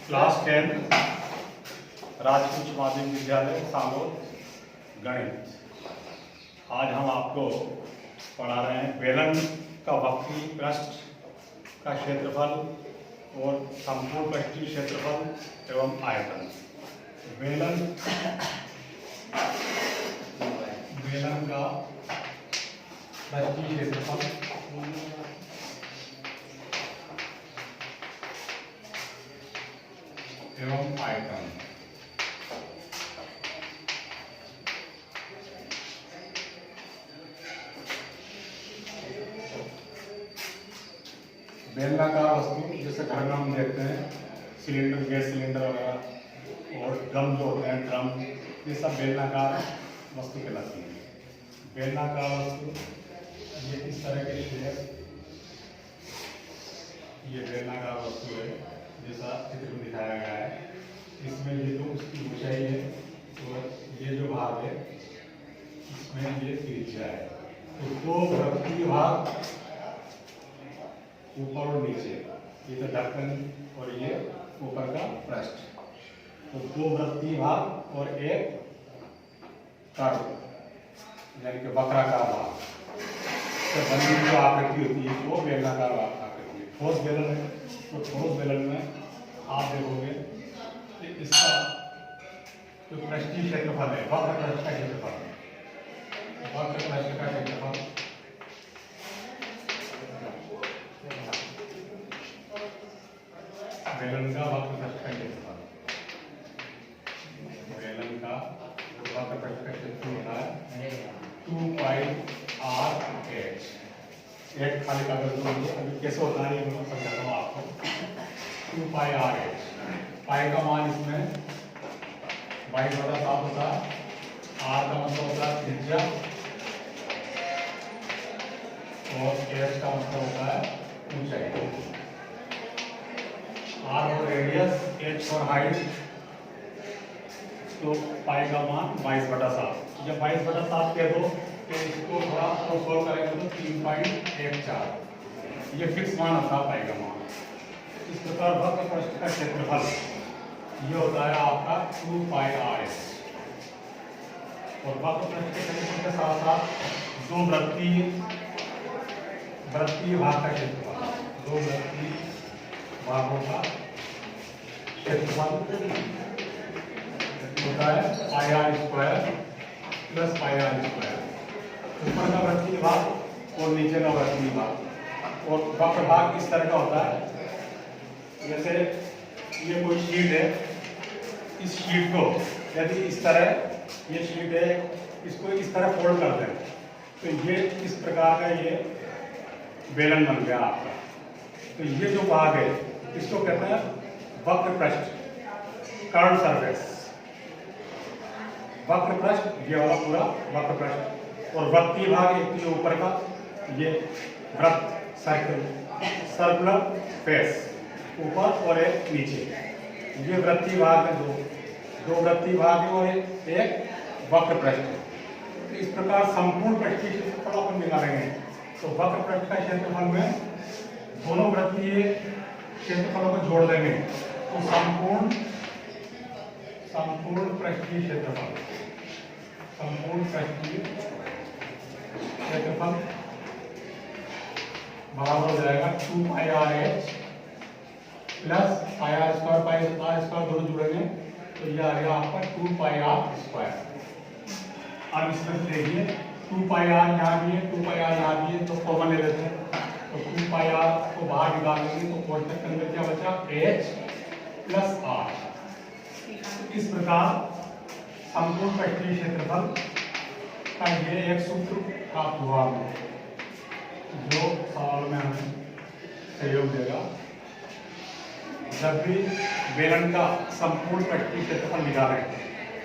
Class 10 राजकीय उच्च माध्यमिक विद्यालय सांगोल गणित। आज हम आपको पढ़ा रहे हैं बेलन का वक्री पृष्ठ का क्षेत्रफल और संपूर्ण पृष्ठीय क्षेत्रफल एवं आयतन। बेलन का पृष्ठीय क्षेत्रफल एवं आयतन। बेलनाकार वस्तु जैसे घर में हम देखते हैं सिलेंडर, गैस सिलेंडर वगैरह और ड्रम जो होते हैं, ड्रम, ये सब बेलनाकार वस्तु कहलाती है। बेलनाकार वस्तु ये इस तरह के शेप, ये बेलनाकार वस्तु है जैसा चित्र में दिखाया गया है। इसमें ये तो उसकी ऊंचाई है और ये जो भाग है इसमें ये त्रिज्या है। तो दो वृत्तीय भाग ऊपर और नीचे, ये तो ढक्कन और ये ऊपर का पृष्ठ, तो दो वृत्तीय भाग और एक कर्व यानी कि वक्राकार भाग। तो बनी जो आकृति होती है वो बेलनाकार आकृति है। ठोस बेलन है तो ठोस बेलन में आप देखोगे कि इसका जो पृष्ठीय क्षेत्रफल है वक्र पृष्ठ का क्षेत्रफल, वक्र पृष्ठ का क्षेत्रफल बेलन का वक्र पृष्ठ का क्षेत्रफल, बेलन का वक्र पृष्ठ का क्षेत्रफल होता है 2 पाई r h। एक खाली कागज में अभी कैसे होता है ये मैं समझाता हूँ आपको। 2 पाई r h, पाई का मान इसमें 22/7 होता है, r का मतलब होता है त्रिज्या और h का मतलब होता है ऊंचाई। r और रेडियस, h और हाइट, तो पाई का मान 22/7। जब 22/7 कह दो तो इसको थोड़ा और सोल्व करेंगे तो 3.14 ये फिक्स मान होता है पाई का मान। इस प्रकार वक्र पृष्ठ का क्षेत्रफल ये होता है आपका 2 पाई r h। और वक्र पृष्ठ के क्षेत्रफल के साथ साथ दो वृत्तीय भाग का क्षेत्रफल, दो वृत्तीय भागों का क्षेत्रफल होता है पाई r square plus pi r square. ऊपर का वृत्तीय भाग और नीचे का वृत्तीय भाग। और वक्र भाग इस तरह का होता है जैसे ये कोई शीट है, इस शीट को यदि इस तरह ये शीट है, इसको इस तरह फोल्ड कर दें तो ये इस प्रकार का ये बेलन बन गया आपका। तो ये जो भाग है इसको कहते हैं वक्र पृष्ठ, कर्व सरफेस। वक्र पृष्ठ ये वाला पूरा वक्र पृष्ठ, और वृत्तीय भाग एक तो ऊपर का ये वृत्त, सर्कुलर फेस ऊपर और एक नीचे, ये वृत्तीय भाग है। दो वृत्तीय भाग है और एक वक्र पृष्ठ है। तो इस प्रकार संपूर्ण पृष्ठीय क्षेत्रफल अपन निकालेंगे तो वक्र पृष्ठ का क्षेत्रफल में दोनों वृत्तीय क्षेत्रफलों को जोड़ देंगे तो संपूर्ण पृष्ठीय क्षेत्रफल, संपूर्ण पृष्ठीय क्षेत्रफल बराबर हो जाएगा 2 pi r h plus pi r square, pi r square दोनों जुड़ेंगे तो यह आ गया आपका 2 पाई r स्क्वायर। अब इसमें से देखिए 2 पाई r यहाँ भी है, 2 पाई r यहाँ भी है, तो कॉमन ले लेते हैं। तो 2 पाई r को बाहर निकाल देंगे तो कोष्टक के अंदर क्या बचा, h प्लस r। इस प्रकार संपूर्ण पृष्ठीय क्षेत्रफल का ये एक सूत्र प्राप्त हुआ हमें जो सवाल में हमें सहयोग देगा। जब भी बेलन का संपूर्ण पृष्ठीय क्षेत्रफल निकालें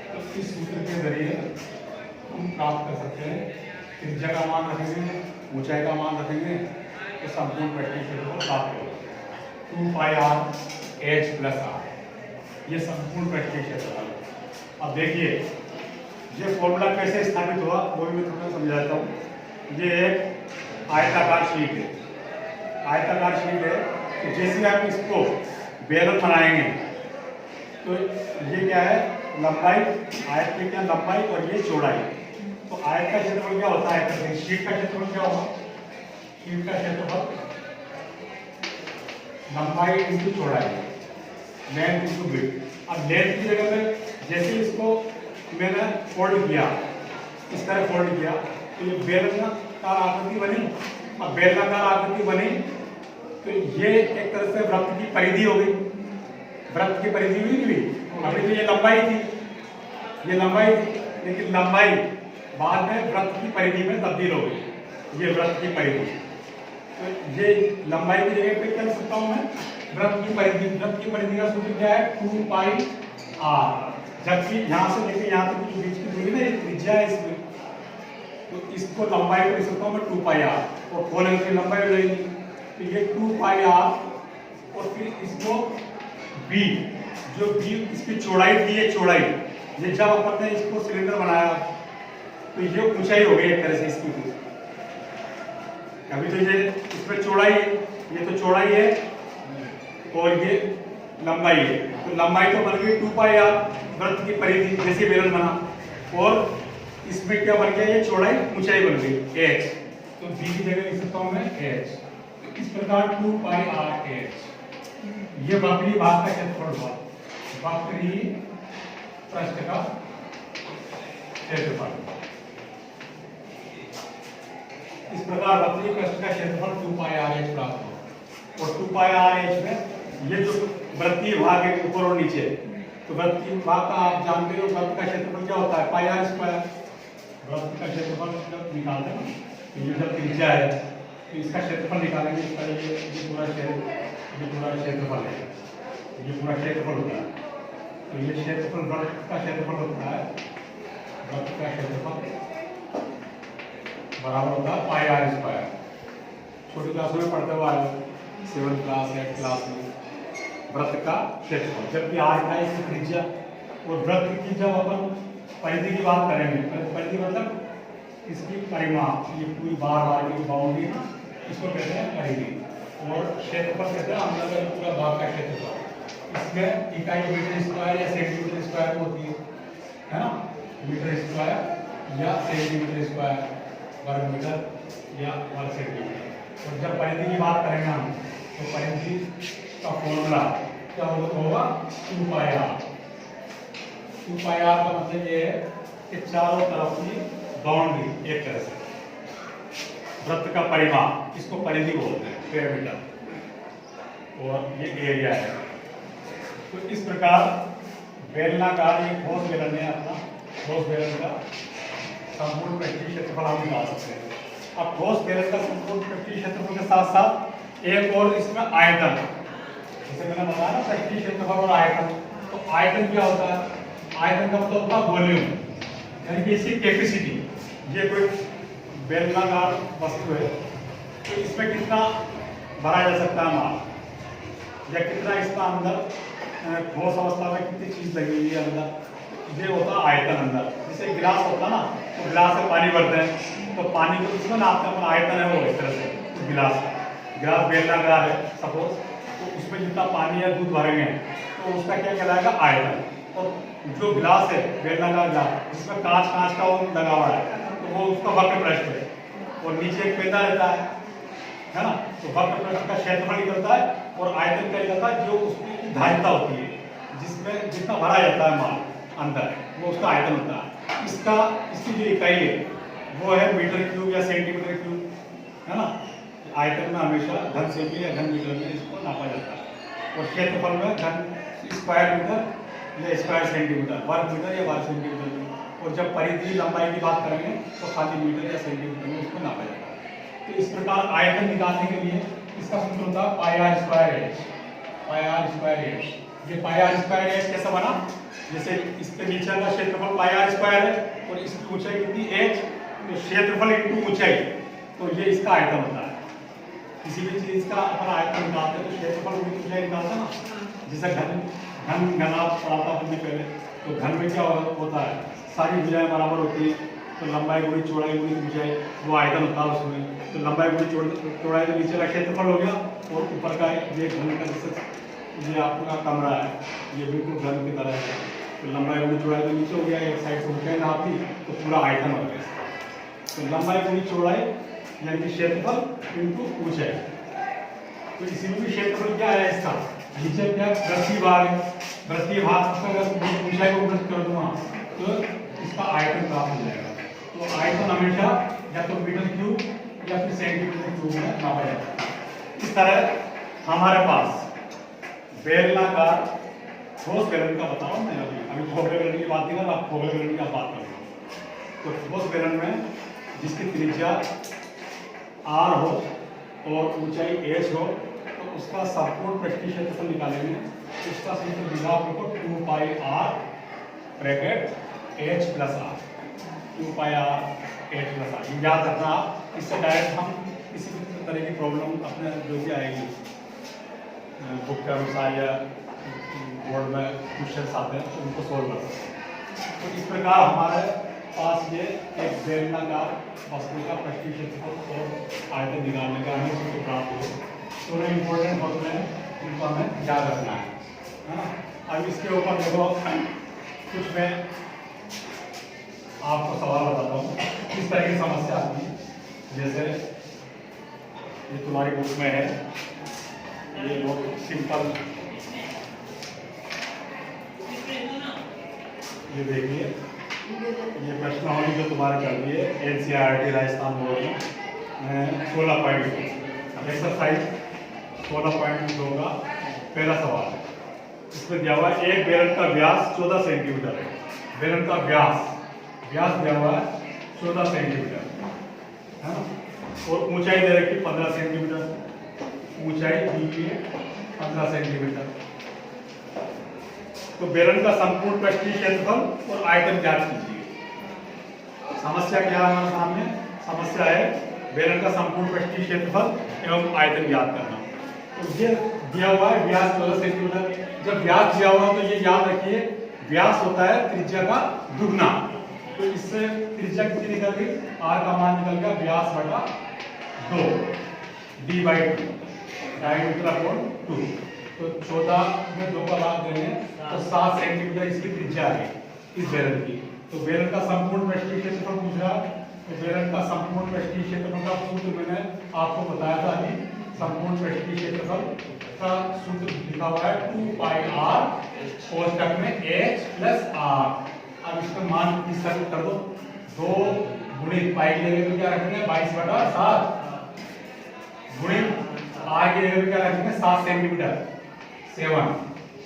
तो इस सूत्र के जरिए हम प्राप्त कर सकते हैं। त्रिज्या का मान रखेंगे, ऊंचाई का मान रखेंगे तो संपूर्ण पृष्ठीय क्षेत्रफल प्राप्त होगा 2 pi r h plus r, ये संपूर्ण पृष्ठीय क्षेत्रफल। अब देखिए ये फॉर्मूला कैसे स्थापित हुआ वो भी मैं थोड़ा समझाता हूँ। ये एक आयताकार शीट है, आयताकार शीट है। तो जैसे आप इसको बेलन बनाएंगे तो ये क्या है, लंबाई, आयत की क्या लंबाई और ये चौड़ाई। तो आयत का क्षेत्रफल क्या होता है, शीट का क्षेत्रफल क्या होगा, शीट का क्षेत्रफल लंबाई इंटू चौड़ाई, लेंथ इंटू विड्थ। अब लेंथ की जगह पे जैसे इसको मैंने फोल्ड किया, इस तरह फोल्ड किया, तो ये बेलनाकार आकृति बनी। अब बेलनाकार आकृति बनी तो ये एक तरह से वृत्त की परिधि हो गई, वृत्त की परिधि हुई नहीं। अभी तो ये लंबाई थी, ये लंबाई थी, लेकिन लंबाई बाद में वृत्त की परिधि में तब्दील हो गई, ये वृत्त की परिधि। तो ये लंबाई की जगह पे क्या लिख सकता हूं मैं, वृत्त की परिधि। वृत्त की परिधि का सूत्र क्या है, 2 पाई r। जबकि यहां से लेके यहां तक जो बीच की दूरी ना, ये त्रिज्या है इसमें, तो इसको लंबाई को लिख सकता हूं मैं 2 पाई r, और खोलेंगे तो लंबाई हो जाएगी। तो ये 2 पाई r, और फिर इसको b, जो b इसकी चौड़ाई थी, ये चौड़ाई, ये जब अपन ने इसको सिलेंडर बनाया तो ये ऊंचाई हो गई एक तरह से इसकी। अभी तो ये इसमें चौड़ाई है, ये तो चौड़ाई है और ये लंबाई है, तो लंबाई तो बन गई 2 पाई r, वृत्त की परिधि जैसे बेलन बना, और इसमें क्या बन गया, ये चौड़ाई ऊंचाई बन गई h। तो b की जगह लिख सकता हूं मैं h। तो इस प्रकार 2 पाई r h, ये वक्री भाग का क्षेत्रफल हुआ, वक्री पृष्ठ का क्षेत्रफल। इस प्रकार वक्री पृष्ठ का क्षेत्रफल 2 पाई r h प्राप्त हो। और 2 पाई r h में ये जो वृत्तीय भाग है ऊपर और नीचे, तो वृत्तीय भाग का आप जानते हो वृत्त का क्षेत्रफल क्या होता है, पाई r स्क्वायर। वृत्त का क्षेत्रफल जब निकालते हैं तो ये जब त्रिज्या है तो इसका क्षेत्रफल निकालेंगे, इसका ये पूरा क्षेत्रफल है, ये पूरा क्षेत्रफल होता है। तो ये क्षेत्रफल वृत्त का क्षेत्रफल होता है, वृत्त का क्षेत्रफल बराबर होता है पाई r स्क्वायर। छोटी क्लासों में पढ़ते हुए 7th क्लास 8th क्लास में वृत्त का क्षेत्रफल, जबकि r का इसकी त्रिज्या। और वृत्त की जब अपन परिधि की बात करेंगे, परिधि मतलब इसकी परिमाप, ये पूरी बार की बाउंड्री, इसको कहते हैं परिधि। और क्षेत्रफल कहते हैं अंदर का पूरा भाग का क्षेत्रफल। इसमें इकाई मीटर स्क्वायर या सेंटीमीटर स्क्वायर होती है ना, मीटर स्क्वायर या सेंटीमीटर स्क्वायर, वर्ग मीटर या वर्ग सेंटीमीटर। और जब परिधि की बात करेंगे हम, तो परिधि का फॉर्मूला क्या होगा, 2 पाई r। 2 पाई r का मतलब ये है कि चारों तरफ की बाउंड्री, एक तरह से वृत्त का परिमाप, इसको परिधि बोलते हैं, पेरीमीटर, और ये एरिया है। तो इस प्रकार बेलनाकार एक ठोस बेलन है अपना, ठोस बेलन का संपूर्ण पृष्ठीय क्षेत्रफल हम निकाल सकते हैं। अब ठोस बेलन का संपूर्ण पृष्ठीय क्षेत्रफल के साथ साथ एक और इसमें आयतन, जैसे मैंने बताया ना पृष्ठीय क्षेत्रफल और आयतन। तो आयतन क्या होता है, आयतन का मतलब होता है वॉल्यूम, यानी कि इसकी कैपेसिटी। ये कोई बेलनाकार वस्तु है तो इसमें कितना भरा जा सकता है माल, या कितना इसका अंदर ठोस अवस्था में कितनी चीज लगी हुई है अंदर, ये होता है आयतन। अंदर जैसे गिलास होता है ना, तो गिलास में पानी भरते हैं, तो पानी को इसमें ना आपका आयतन है वो इस तरह से। तो गिलास बेलनाकार है सपोज, तो उसमें जितना पानी या दूध भरेंगे तो उसका क्या कहलाएगा, आयतन। और जो गिलास है बेलनाकार गिलास, जिसमें कांच का वो लगा हुआ है, तो वो उसका वक्र पृष्ठ है, और नीचे एक पेंदा रहता है ना, तो वक्र पृष्ठ का क्षेत्रफल निकलता है, और आयतन क्या निकलता है, जो उसकी धारिता होती है, जिसमें जितना भरा जाता है माल अंदर, वो उसका आयतन होता है। इसकी जो इकाई है वो है मीटर क्यूब या सेंटीमीटर क्यूब, है ना। आयतन में हमेशा घन सेमी या घन मीटर में इसको नापा जाता है, और क्षेत्रफल में घन स्क्वायर मीटर या स्क्वायर सेंटीमीटर, वर्ग मीटर या वर्ग सेंटीमीटर में। और जब परिधि लंबाई की बात करेंगे तो खाली मीटर या सेंटीमीटर में उसको नापा जाता है। तो इस प्रकार आयतन निकालने के लिए इसका सूत्र होता है पाई r स्क्वायर h। पाई r स्क्वायर h, ये पाई r स्क्वायर h कैसा बना, जैसे इसके नीचे का क्षेत्रफल पाई r स्क्वायर है और इसकी ऊंचाई कितनी h, तो क्षेत्रफल इंटू ऊंचाई, तो ये इसका आयतन होता है। किसी भी चीज का अपन आयतन निकालते हैं तो क्षेत्रफल इंटू ऊंचाई निकालता है ना। जैसे घना पढ़ा था हमने पहले, तो घन में क्या होता है, सारी भुजाएं बराबर होती है, तो लंबाई गुणी चौड़ाई गुणी ऊंचाई, वो आयतन होता है उसमें। तो लंबाई गुणी चौड़ाई तो नीचे का क्षेत्रफल हो गया, और ऊपर का ये घन का जैसे ये आपका कमरा है, ये बिल्कुल घर की तरह है, तो लंबाई गुणी चौड़ाई तो नीचे हो गया, एक साइड से ऊंचाई नापी तो पूरा आयतन हो गया इसका। तो लंबाई गुणी चौड़ाई यानी कि क्षेत्रफल इनटू ऊंचाई। तो इसी में भी क्षेत्रफल क्या है इसका, नीचे क्या वृत्तीय भाग है, वृत्तीय भाग का अगर ऊंचाई को वृत्त कर दूंगा तो इसका आयतन प्राप्त हो जाएगा। तो आयतन हमेशा या तो मीटर क्यूब या फिर सेंटीमीटर क्यूब में नापा जाता है। इस तरह हमारे पास बेलनाकार ठोस बेलन का बताओ मैं अभी खोखले बेलन की बात नहीं कर रहा, आप खोखले बेलन की आप बात कर रहे हो। तो ठोस बेलन में जिसकी त्रिज्या r हो और ऊंचाई h हो तो उसका संपूर्ण पृष्ठीय क्षेत्रफल निकालेंगे। उसका सूत्र दिया आपको 2 pi r bracket h plus r, 2 pi r h plus r। ये याद रखना आप, इससे डायरेक्ट हम किसी भी तरह की प्रॉब्लम अपने जो भी आएगी बुक के अनुसार या बोर्ड में क्वेश्चन आते हैं तो उनको सोल्व कर सकते हैं। तो इस प्रकार हमारे पास ये एक बेलनाकार वस्तु का पृष्ठीय क्षेत्रफल और आयतन निकालने का हमें सूत्र प्राप्त हो। थोड़े इंपॉर्टेंट होते हैं, इनको हमें याद रखना है ना। अब इसके ऊपर देखो कुछ मैं आपको सवाल बताता हूँ, किस तरह की समस्या आती है। जैसे ये तुम्हारी बुक में है, ये बहुत सिंपल, ये देखिए ये प्रश्नावली जो तुम्हारे कर दी है NCERT राजस्थान बोर्ड में 16.2 एक्सरसाइज 16.2 का पहला सवाल है। इसमें दिया हुआ है एक बेलन का व्यास 14 सेंटीमीटर है। बेलन का व्यास दिया हुआ है 14 सेंटीमीटर है ना, और ऊंचाई दे रखी 15 सेंटीमीटर, ऊंचाई दी हुई है 15 सेंटीमीटर। तो बेलन का संपूर्ण पृष्ठीय क्षेत्रफल और आयतन ज्ञात कीजिए। समस्या क्या है हमारे सामने, समस्या है बेलन का संपूर्ण पृष्ठीय क्षेत्रफल एवं आयतन ज्ञात करना। तो ये दिया हुआ है व्यास 14 सेंटीमीटर। जब व्यास दिया हुआ है तो ये याद रखिए व्यास होता है त्रिज्या का दुगना। तो इससे त्रिज्या कितनी निकल गई, r का मान निकल गया व्यास बटा 2 d/2 डायमीटर अपॉन 2। तो 14 में 2 का भाग देंगे तो 7 सेंटीमीटर इसकी त्रिज्या आ गई इस बेलन की। तो बेलन का संपूर्ण पृष्ठीय क्षेत्रफल पूछ रहा है, तो बेलन का संपूर्ण पृष्ठीय क्षेत्रफल का सूत्र मैंने आपको बताया था अभी। संपूर्ण पृष्ठीय क्षेत्रफल का सूत्र लिखा हुआ है 2 पाई r कोष्ठक में h प्लस r। अब इसका मान किस तरह कर दो, 2 गुणित पाई के जगह पे क्या रखेंगे 22/7 गुणित r के जगह पे क्या रखेंगे 7 सेंटीमीटर 7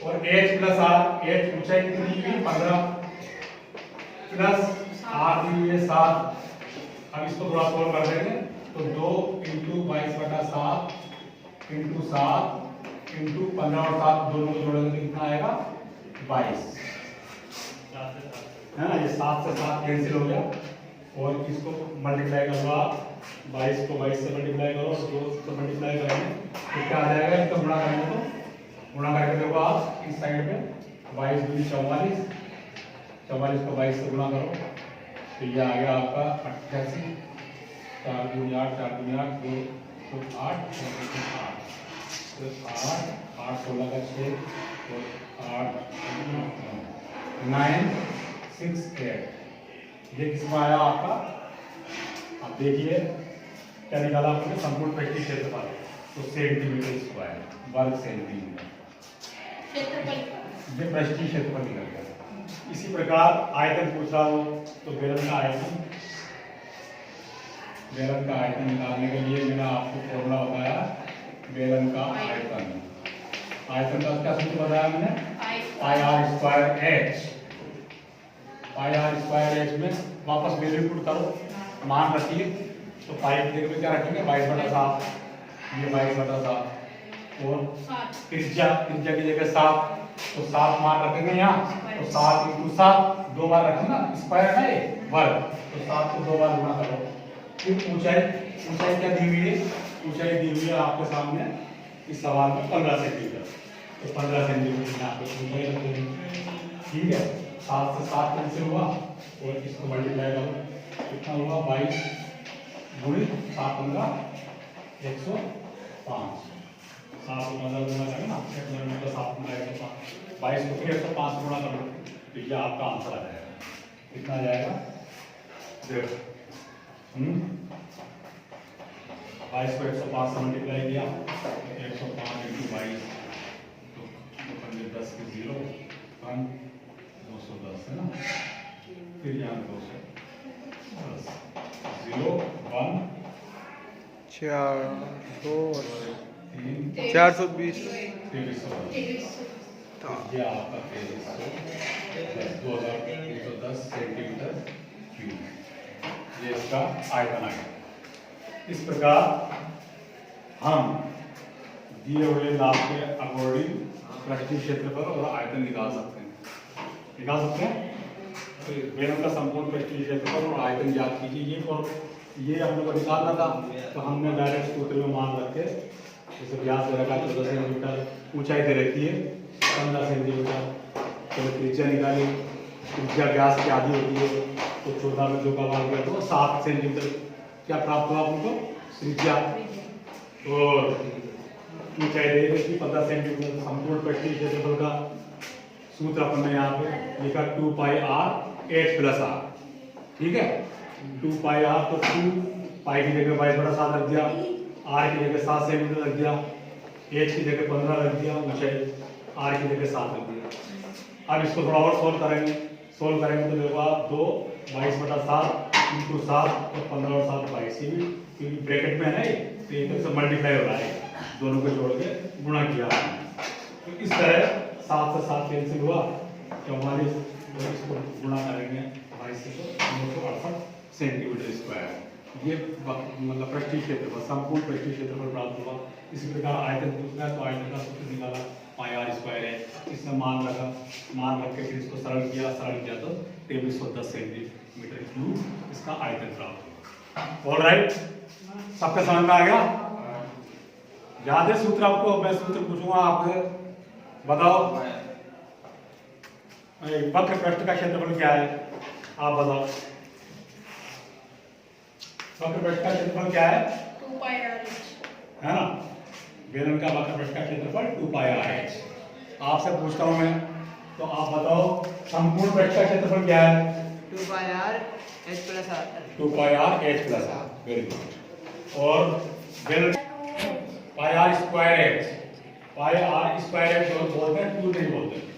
और h प्लस r, h ऊंचाई कितनी हुई 15 प्लस r दी हुई है 7। अब इसको थोड़ा सोल्व कर देंगे तो 2 × 22/7 × 7 × 15 और 7 दोनों को जोड़ेंगे तो कितना आएगा 22 है ना। ये 7 से 7 कैंसिल हो गया और इसको मल्टीप्लाई करो आप, 22 को 22 से मल्टीप्लाई करो, 2 से मल्टीप्लाई करेंगे तो क्या आ जाएगा, इसका गुणा करेंगे तो गुणा करके देखो आप इस साइड पे 22 दूनी 44, 44 को 22 से गुणा करो तो ये आ गया आपका 88, 4 दूनी 8, 4 दूनी 8, 2 तो 8 तो 8 8 16 का 6 तो 8 9 6 8। ये किसमें आया आपका, आप देखिए क्या निकाला आपने संपूर्ण पृष्ठीय क्षेत्रफल, तो सेंटीमीटर स्क्वायर वर्ग सेंटीमीटर, ये पृष्ठीय क्षेत्रफल निकल गया। इसी प्रकार आयतन पूछ रहा हो तो बेलन का आयतन निकालने के लिए मैंने आपको फॉर्मूला बताया बेलन का आयतन। आयतन का क्या सूत्र बताया मैंने, पाई r स्क्वायर h। पाई r स्क्वायर h में वापस वैल्यू पुट करो, मान रखिए तो पाई की जगह पे क्या रखेंगे 22/7, ये 22/7 और त्रिज्या की जगह 7 तो 7 मान रखेंगे यहाँ तो 7 × 7 2 बार रखेंगे ना, स्क्वायर है वर्ग तो 7 को 2 बार गुणा करो। फिर ऊंचाई क्या दी हुई है, ऊंचाई दी हुई है आपके सामने इस सवाल में 15 सेंटीमीटर, तो 15 सेंटीमीटर यहाँ पे ऊंचाई रख देंगे। ठीक है, 7 से 7 कैंसिल हुआ और इसको मल्टीप्लाई करो कितना हुआ 22 गुणित 7 × 105 7 को 15 गुणा करें ना, 7 गुणा 105, 22 को फिर 105 से गुणा कर लो, तो ये आपका आंसर आ जाएगा। कितना आ जाएगा? देखो 22 को 105 से मल्टीप्लाई किया, 105 इंटू 22 तो 10 के 0 1 210 है ना, फिर यहाँ 210 0 1 4 2 3 420 2310, ये आपका 2310 सेंटीमीटर क्यूब, ये इसका आयतन आएगा। इस प्रकार हम दिए हुए लाभ के अकॉर्डिंग पृष्ठीय क्षेत्रफल और आयतन निकाल सकते हैं। तो बेलन का संपूर्ण पृष्ठीय क्षेत्रफल और आयतन ज्ञात कीजिए। ये हम लोग को निकालना था, तो हमने डायरेक्ट सूत्र में मान रख के, जैसे व्यास दे रखा 14 सेंटीमीटर, ऊंचाई दे रखी है 15 सेंटीमीटर, तो त्रिज्या निकाली, त्रिज्या व्यास की आधी होती है, तो 14 में 2 का भाग दिया तो 7 सेंटीमीटर क्या प्राप्त हुआ हमको? त्रिज्या। और ऊंचाई दे रखी 15 सेंटीमीटर। संपूर्ण पृष्ठीय क्षेत्रफल का सूत्र अपन ने यहाँ पे लिखा 2 pi r h plus r, ठीक है। 2 पाई r, तो 2 पाई की जगह 22/7 रख दिया, r की जगह 7 सेंटीमीटर रख दिया, h की जगह 15 रख दिया, ऊंचाई r की जगह 7 रख दिया। अब इसको थोड़ा और सोल्व करेंगे तो देखो 2 22/7 इंटू 7 और 15 और 7 22, क्योंकि ब्रैकेट में है ना, तो एक तरह से मल्टीप्लाई हो रहा है, दोनों को जोड़ के गुणा किया। तो इस तरह 7 से 7 कैंसिल हुआ, 44, और इसको गुणा करेंगे 22 से, तो 968 सेंटीमीटर स्क्वायर। ये मतलब पृष्ठीय क्षेत्रफल, संपूर्ण पृष्ठीय क्षेत्रफल प्राप्त हुआ। इसी प्रकार आयतन पूछना है, तो आयतन का सूत्र निकाला पाई r स्क्वायर है, इसमें मान रख के फिर इसको सरल किया तो 2310 सेंटीमीटर क्यूब इसका आयतन प्राप्त हुआ। ऑलराइट, सबका समझ में आ गया? याद है सूत्र आपको? मैं सूत्र पूछूंगा आपसे, बताओ वक्र पृष्ठ का क्षेत्रफल क्या है, आप बताओ। वक्र पृष्ठ का क्षेत्रफल क्या है? 2 पाई r है ना, बेलन का वक्र पृष्ठ का क्षेत्रफल 2 पाई r। आपसे पूछता हूं मैं, तो आप बताओ संपूर्ण पृष्ठ का क्षेत्रफल क्या है? 2 pi r h plus r 2 pi r h plus r, very good. और बेलन पाई r स्क्वायर h, पाई r स्क्वायर h बोलते हैं, 2 नहीं बोलते,